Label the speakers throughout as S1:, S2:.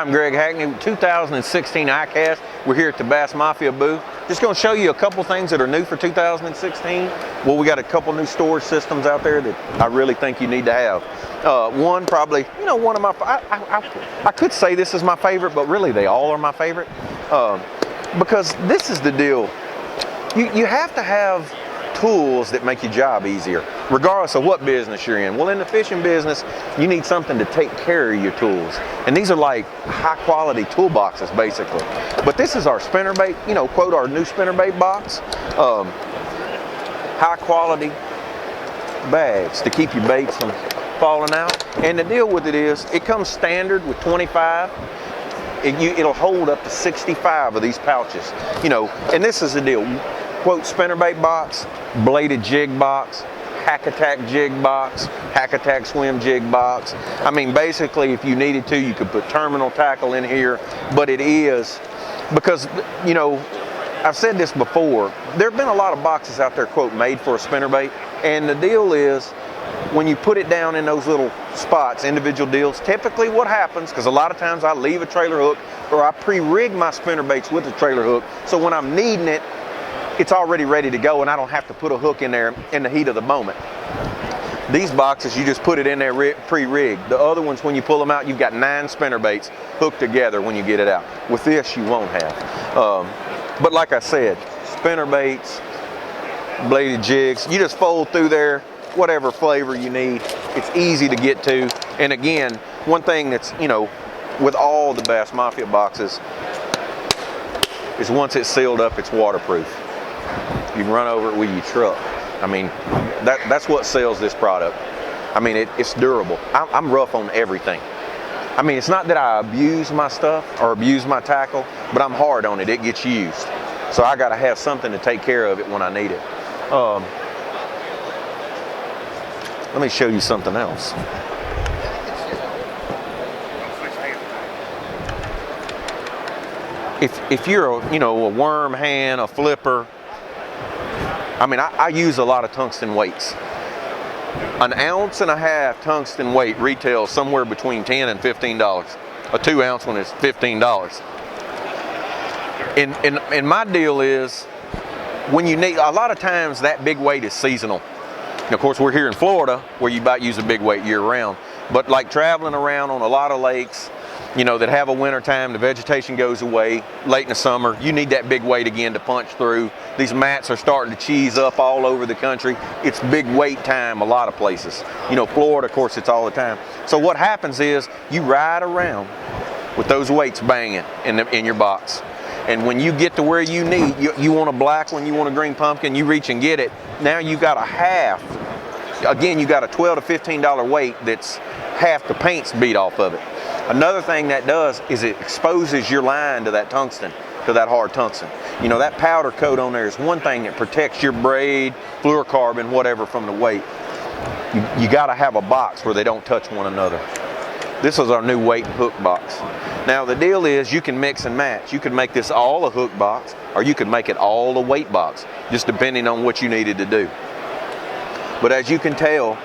S1: I'm Greg Hackney, 2016 ICAST. We're here at the Bass Mafia booth. Just going to show you a couple things that are new for 2016. Well, we got a couple new storage systems out there that I really think you need to have. One probably, one of my, I could say this is my favorite, but really they all are my favorite. Because this is the deal. You have to have tools that make your job easier, regardless of what business you're in. Well, in the fishing business, you need something to take care of your tools. And these are like high quality toolboxes, basically. But this is our spinnerbait, quote, our new spinnerbait box. High quality bags to keep your baits from falling out. And the deal with it is, it comes standard with 25. It'll hold up to 65 of these pouches. And this is the deal. Quote, spinnerbait box, bladed jig box, hack attack jig box, hack attack swim jig box. I mean, basically, if you needed to, you could put terminal tackle in here, but it is, because, I've said this before, there have been a lot of boxes out there, quote, made for a spinnerbait, and the deal is, when you put it down in those little spots, individual deals, typically what happens, because a lot of times I leave a trailer hook, or I pre-rig my spinnerbaits with a trailer hook, so when I'm needing it, it's already ready to go and I don't have to put a hook in there in the heat of the moment. These boxes, you just put it in there pre-rigged. The other ones, when you pull them out, you've got 9 spinnerbaits hooked together when you get it out. With this, you won't have. But like I said, spinnerbaits, bladed jigs, you just fold through there, whatever flavor you need. It's easy to get to. And again, one thing that's, with all the Bass Mafia boxes, is once it's sealed up, it's waterproof. You can run over it with your truck. I mean, that's what sells this product. I mean, it's durable. I'm rough on everything. I mean, it's not that I abuse my stuff or abuse my tackle, but I'm hard on it. It gets used. So I got to have something to take care of it when I need it. Let me show you something else. If you're a worm hand, a flipper, I mean, I use a lot of tungsten weights. 1.5 ounce tungsten weight retails somewhere between $10 and $15. A 2-ounce one is $15. And my deal is, when you need, a lot of times that big weight is seasonal. And of course, we're here in Florida where you might use a big weight year round. But like traveling around on a lot of lakes, that have a winter time, the vegetation goes away late in the summer, you need that big weight again to punch through. These mats are starting to cheese up all over the country. It's big weight time a lot of places. Florida, of course, it's all the time. So what happens is, you ride around with those weights banging in your box. And when you get to where you need, you want a black one, you want a green pumpkin, you reach and get it. Now you got a half. Again, you got a $12 to $15 weight that's half the paint's beat off of it. Another thing that does is it exposes your line to that tungsten, to that hard tungsten. That powder coat on there is one thing that protects your braid, fluorocarbon, whatever from the weight. You got to have a box where they don't touch one another. This is our new weight and hook box. Now the deal is, you can mix and match. You can make this all a hook box, or you can make it all a weight box, just depending on what you needed to do. But as you can tell,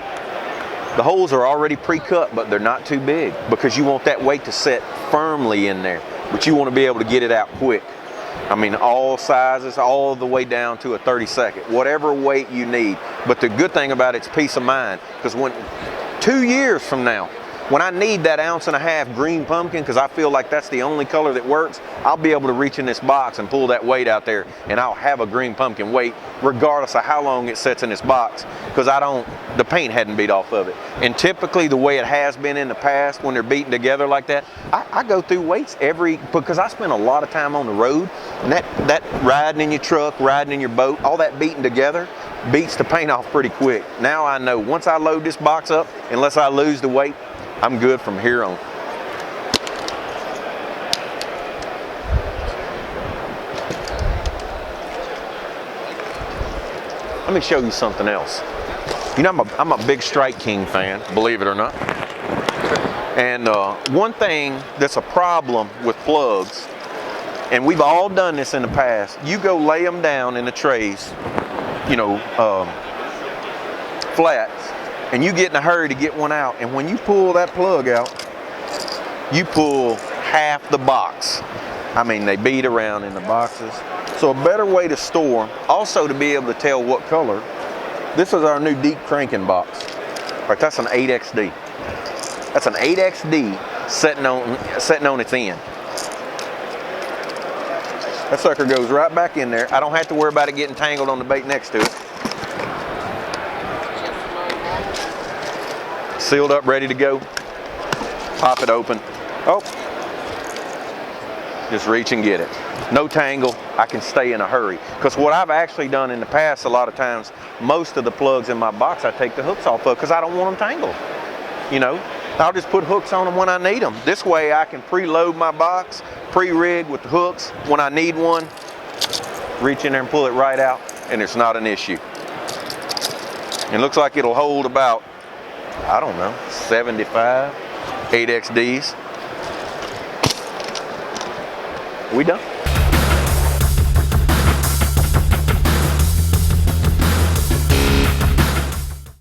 S1: the holes are already pre-cut, but they're not too big, because you want that weight to set firmly in there, but you want to be able to get it out quick. I mean, all sizes, all the way down to a 32nd, whatever weight you need. But the good thing about it's peace of mind, because 2 years from now, when I need that 1.5 ounce green pumpkin, because I feel like that's the only color that works, I'll be able to reach in this box and pull that weight out there, and I'll have a green pumpkin weight, regardless of how long it sits in this box, because the paint hadn't beat off of it. And typically, the way it has been in the past, when they're beaten together like that, I go through weights because I spend a lot of time on the road, and that riding in your truck, riding in your boat, all that beating together beats the paint off pretty quick. Now I know, once I load this box up, unless I lose the weight, I'm good from here on. Let me show you something else. I'm a big Strike King fan, believe it or not. And one thing that's a problem with plugs, and we've all done this in the past, you go lay them down in the trays, flats, and you get in a hurry to get one out, and when you pull that plug out, you pull half the box. I mean, they beat around in the boxes. So a better way to store, also to be able to tell what color. This is our new deep cranking box. All right, that's an 8XD. That's an 8XD sitting on its end. That sucker goes right back in there. I don't have to worry about it getting tangled on the bait next to it. Sealed up, ready to go. Pop it open. Oh, just reach and get it. No tangle. I can stay in a hurry. Because what I've actually done in the past, a lot of times, most of the plugs in my box, I take the hooks off of because I don't want them tangled. You know, I'll just put hooks on them when I need them. This way I can preload my box, pre-rig with the hooks. When I need one, reach in there and pull it right out, and it's not an issue. It looks like it'll hold about, I don't know, 75 8XDs. We done.